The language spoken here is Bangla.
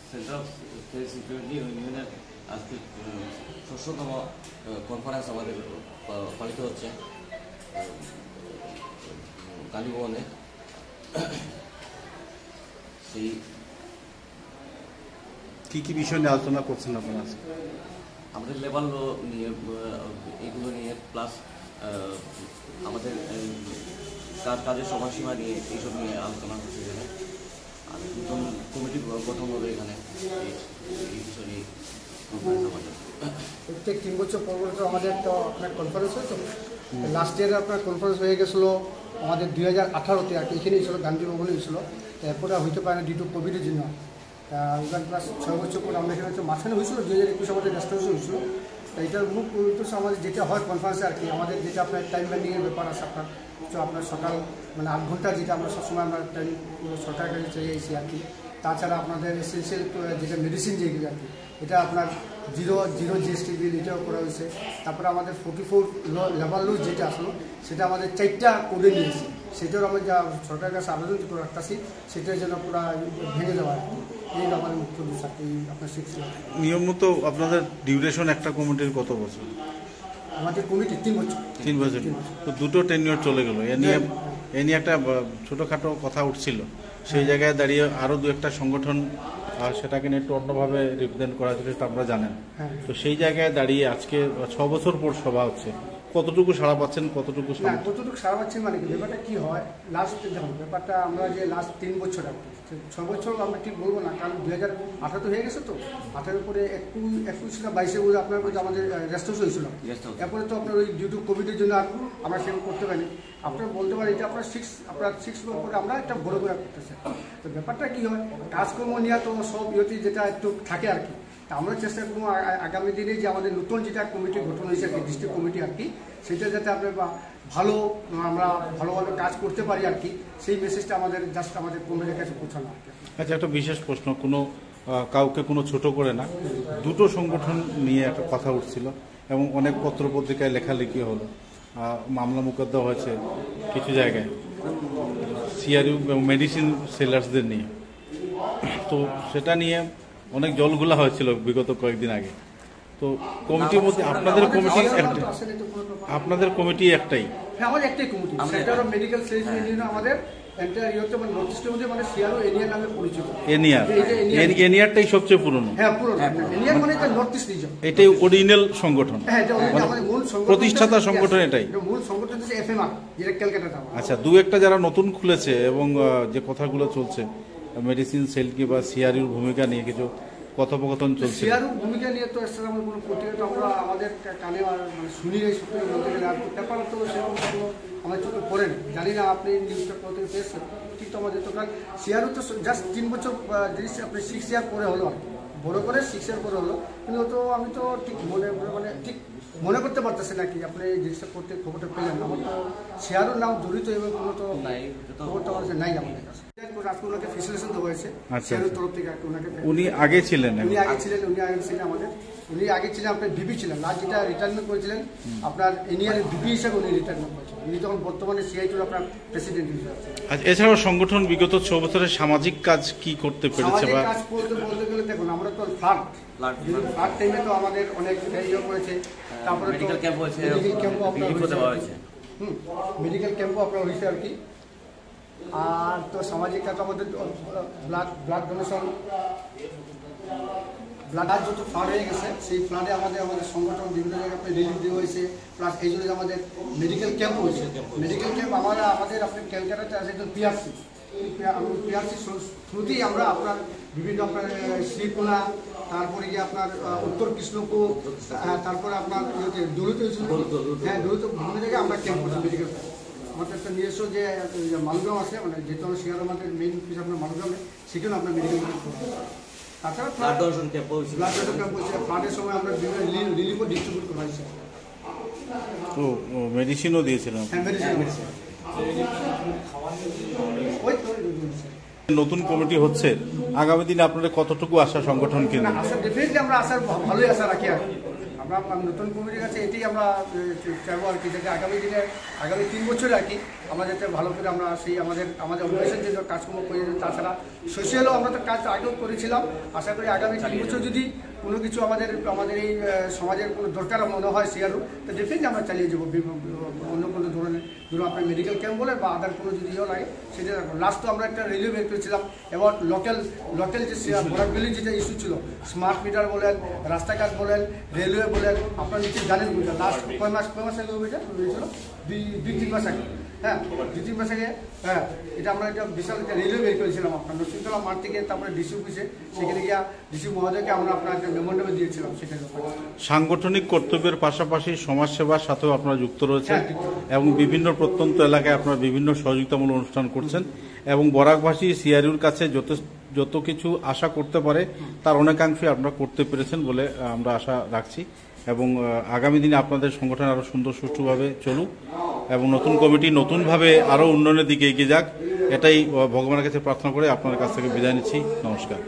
সেন্ট্রাল সিকিউরিটি ইউনিয়নের আজকে ৬০তম কনফারেন্স আমাদের পালিত হচ্ছে গান্ধী ভবনে। সেই কী বিষয় নিয়ে আলোচনা করছেন আপনারা? আমাদের লেবার ল নিয়ে, এগুলো নিয়ে, প্লাস আমাদের কাজের সময়সীমা নিয়ে, এইসব নিয়ে আলোচনা হচ্ছে এখানে। আর নতুন কমিটি গঠন হবে এখানে, এই বিষয় নিয়ে কনফারেন্স আমাদের। প্রত্যেক 3 বছর পর তো আমাদের তো আপনার কনফারেন্স হয়। তো লাস্ট ইয়ারে আপনার কনফারেন্স হয়ে গেছিলো আমাদের 2018-তে আর কি, এখানেই ছিল, গান্ধী ভবনে হয়েছিল। এরপরে হইতে পারে না ডিউ টু কোভিডের জন্য। ওখানে প্লাস 6 বছর পর আমরা এখানে মাঝখানে হয়েছিল 2021 আমাদের রেস্টোরেশন হয়েছিল। এইটার মূল উদ্দেশ্য আমাদের যেটা হয় কনফারেন্সে আর কি, আমাদের যেটা আপনার টাইম ব্যান্ডিংয়ের ব্যাপার আছে আপনার, তো আপনার সকাল 8 ঘন্টা যেটা আমরা সবসময় আমরা টাইম সরকারের কাছে চাই এসেছি আর কি। তাছাড়া আপনাদের এসেন্সিয়াল যেটা মেডিসিন যেগুলো আর কি, এটা আপনার জিরো জিএসটি বিল এটাও করা হয়েছে। তারপরে আমাদের 44 লেবার লুজ যেটা আসলো সেটা আমাদের 4টা করে নিয়েছে, সেটাও আমরা যা সরকারের কাছে আবেদন করে রাখতেছি, সেটার জন্য পুরো ভেঙে দেওয়া আর কি। এই আমাদের মুখ্য বিষয় আপনার 6 লাখ। নিয়ম মতো আপনাদের ডিউরেশন একটা কমিটির কত বছর? আমাদের কমিটি 3 বছর। 3 বছর, তো দুটো টেনিওর চলে গেল। এ নিয়ে একটা ছোটোখাটো কথা উঠছিল, সেই জায়গায় দাঁড়িয়ে আরও 2-1টা সংগঠন সেটাকে নিয়ে একটু অন্যভাবে রিপ্রেজেন্ট করা হয়েছিল, সেটা আপনারা জানেন। তো সেই জায়গায় দাঁড়িয়ে আজকে 6 বছর পর সভা হচ্ছে, কতটুকু সাড়া পাচ্ছেন? কতটুকু সাড়া পাচ্ছেন মানে কি, ব্যাপারটা কী হয়, লাস্ট দেখুন ব্যাপারটা আমরা যে লাস্ট 3 বছর আর কি, 6 বছর আমরা ঠিক বলবো না, কারণ 2018 তো হয়ে গেছে। তো 18 পরে 21 না 22-এ বলে আপনার আমাদের রেস্টোরেশন হয়েছিল। এরপরে তো আপনার ওই ডিউ টু কোভিডের জন্য আর আমরা সেরকম করতে পারিনি। আপনার বলতে পারেন এটা আপনার 6 করে আমরা একটা বড় করে করতেছি। তো ব্যাপারটা কী হয়, কাজকর্ম নিয়ে তো সব ইয়েতে যেটা একটু থাকে আর কি। আমরা চেষ্টা করবো আগামী দিনে যে আমাদের নতুন যেটা কমিটি গঠন হয়েছে আর কি, ডিস্ট্রিক্ট কমিটি আর কি, সেটা যাতে আমরা আমরা ভালোভাবে কাজ করতে পারি আর কি, সেই মেসেজটা আমাদের জাস্ট আমাদের কমিটির কাছে পৌঁছানো আর কি। আচ্ছা, একটা বিশেষ প্রশ্ন, কাউকে কোনো ছোট করে না, দুটো সংগঠন নিয়ে একটা কথা উঠছিল এবং অনেক পত্রপত্রিকায় লেখালেখি হলো, মামলা মোকদ্দমা হয়েছে কিছু জায়গায় সিআরইউ এবং মেডিসিন সেলার্সদের নিয়ে। তো সেটা নিয়ে অনেক জলঘোলা হয়েছিল বিগত কয়েকদিন আগে। তো কমিটির মধ্যে আপনাদের কমিটি একটাই? হ্যাঁ, আমাদের একটাই committee, centre of medical science union আমাদের এন্টায়ার ইউরোপে মানে নর্থ ইস্টের মধ্যে মানে সিআরও এনিয়ার নামে পরিচিত। এনিয়ারটাই সবচেয়ে পুরনো। হ্যাঁ, পুরনো। এনিয়ার মানে এটা নর্থ ইস্ট রিজন, এটাই অরিজিনাল সংগঠন। হ্যাঁ, এটা আমাদের মূল সংগঠন, প্রতিষ্ঠাতা সংগঠন এটাই। মূল সংগঠন হচ্ছে এফএমআর, যেটা ক্যালকাটাতে। আচ্ছা, 2-1টা যারা নতুন খুলেছে এবং যে কথাগুলো চলছে মেডিসিন সেল কি বা সিআরইউর ভূমিকা নিয়ে কিছু কথোপকথন চলছে। সিআরইউর ভূমিকা নিয়ে তো এসে আমার কোনো পত্রিকা আমরা আমাদের কানে মানে শুনি এই সত্যি বলতে গেলে, আর ব্যাপার তো সেরকম আমার চোখে পড়েন, জানি না আপনি নিউজটা কোথা থেকে পেয়েছেন। ঠিক তো আমাদের তো কারণ সিআরইউ তো জাস্ট 3 বছর জিনিস আপনি 6 ইয়ার পরে হলো আর কি, বড় করে 6 ইয়ার পরে হলো। কিন্তু তো আমি তো ঠিক ঠিক মনে করতে পারতেছি না কি আপনি এই জিনিসটা করতে খবরটা পেলেন। আমার তো সিআরইউর নাম জড়িত এবং কোনো তো খবরটা আমার কাছে নাই আমাদের কাছে। ওনাকে ফেসিলিটেশন দেওয়া হয়েছে সিআরইউর তরফ থেকে। উনি আগে ছিলেন আমাদের, উনি আগে ছিলেন আপনার বিপি ছিলেন, লাস্ট যেটা রিটায়ারমেন্ট করেছিলেন আপনার এনিয়ারের বিপি হিসাবে উনি রিটায়ারমেন্ট করেছিলেন। উনি তখন বর্তমানে সিআইটির আপনার প্রেসিডেন্ট হিসেবে আছেন। আচ্ছা, এছাড়াও সংগঠন বিগত 6 বছরের সামাজিক কাজ কি করতে পেরেছে? বা কাজ বলতে গেলে দেখুন, আমরা তো ফ্লাড টাইমে তো আমাদের অনেক ইয়ে করেছে। তারপরে মেডিকেল ক্যাম্প হয়েছে, মেডিকেল ক্যাম্পও আপনার হয়েছে আর কি। আর তো সামাজিক কাজ আমাদের ব্লাড ডোনেশন, ব্লাডার যত ফ্লাড হয়ে গেছে, সেই ফ্লাডে আমাদের সংগঠন বিভিন্ন জায়গায় রিলিফ দেওয়া হয়েছে। প্লাস এই জন্য আমাদের মেডিকেল ক্যাম্প হয়েছে। মেডিকেল ক্যাম্প আমাদের আপনার ক্যালকাটাতে আছে একজন পিআরসি থ্রুতেই আমরা আপনার বিভিন্ন আপনার শ্রীকোনা, তারপরে গিয়ে আপনার উত্তর কৃষ্ণপুর, তারপরে আপনার দৌলত হয়েছিল। হ্যাঁ, দৌলত বিভিন্ন জায়গায় আমরা ক্যাম্প করছি মেডিকেল ক্যাম্প। আমাদের একটা নিজস্ব যে মালগাঁও আছে, মানে যেহেতু আমরা সিআর আমাদের মেইন অফিস আপনার মালগাঁও, সেখানে আপনার মেডিকেল ক্যাম্প করবো। তাছাড়া ব্লাড ডোনেশন ক্যাম্প হচ্ছে, ফ্লাডের সময় আমরা বিভিন্ন রিলিফও ডিস্ট্রিবিউট করা হয়েছে। তো মেডিসিনও দিয়েছিলাম। হ্যাঁ, মেডিসিন। নতুন কমিটি হচ্ছে, আগামী দিনে আপনাদের কতটুকু আশা সংগঠন কিনে? ডেফিনেটলি আমরা ভালোই আশা রাখি আর আমরা নতুন কমিটির কাছে এটাই আমরা চাইবো আর কি, যাতে আগামী দিনে আগামী 3 বছরে আর কি আমরা যাতে ভালো করে আমরা সেই আমাদের অভ্যাসের জন্য কাজকর্ম করে। তাছাড়া সোশ্যালও আমরা তো কাজ আগেও করেছিলাম। আশা করি আগামী 3 বছর যদি কোনো কিছু আমাদের এই সমাজের কোনো দরকার মনে হয় শেয়ারও, তো ডেফিনেটলি আমরা চালিয়ে যাবো। অন্য কোনো ধরনের ধরুন আপনার মেডিকেল ক্যাম্প বলে বা আদার কোনো যদি ইয়ে লাগে সেটা। লাস্ট তো আমরা একটা রেলিও বের করেছিলাম এবং লোকাল যে বরাকবেলির যেটা ইস্যু ছিল, স্মার্ট মিটার বলেন, রাস্তাঘাট বলেন, রেলওয়ে বলেন, আপনার নিশ্চয়ই জানেন বুঝলেন। লাস্ট কয় মাস আগে ওইটা হয়েছিল, 2-3 মাস আগে। হ্যাঁ, 2-3 মাস আগে। হ্যাঁ, এটা আমরা একটা বিশাল একটা রেলওয়ে বের করেছিলাম আপনার নরসিংতলা মাঠ থেকে, তারপরে ডিসি অফিসে, সেখানে গিয়ে ডিসি মহোদয়কে আমরা আপনার একটা মেমোরেন্ডাম দিয়েছিলাম সেটার ব্যাপারে। সাংগঠনিক কর্তব্যের পাশাপাশি সমাজসেবার সাথেও আপনারা যুক্ত রয়েছেন এবং বিভিন্ন প্রত্যন্ত এলাকায় আপনারা বিভিন্ন সহযোগিতামূলক অনুষ্ঠান করছেন এবং বরাকবাসী সিআরইউর কাছে যত কিছু আশা করতে পারে তার অনেকাংশই আপনারা করতে পেরেছেন বলে আমরা আশা রাখছি এবং আগামী দিনে আপনাদের সংগঠন আরও সুন্দর সুষ্ঠুভাবে চলুক এবং নতুন কমিটি নতুনভাবে আরও উন্নয়নের দিকে এগিয়ে যাক, এটাই ভগবানের কাছে প্রার্থনা করে আপনার কাছ থেকে বিদায় নিচ্ছি। নমস্কার।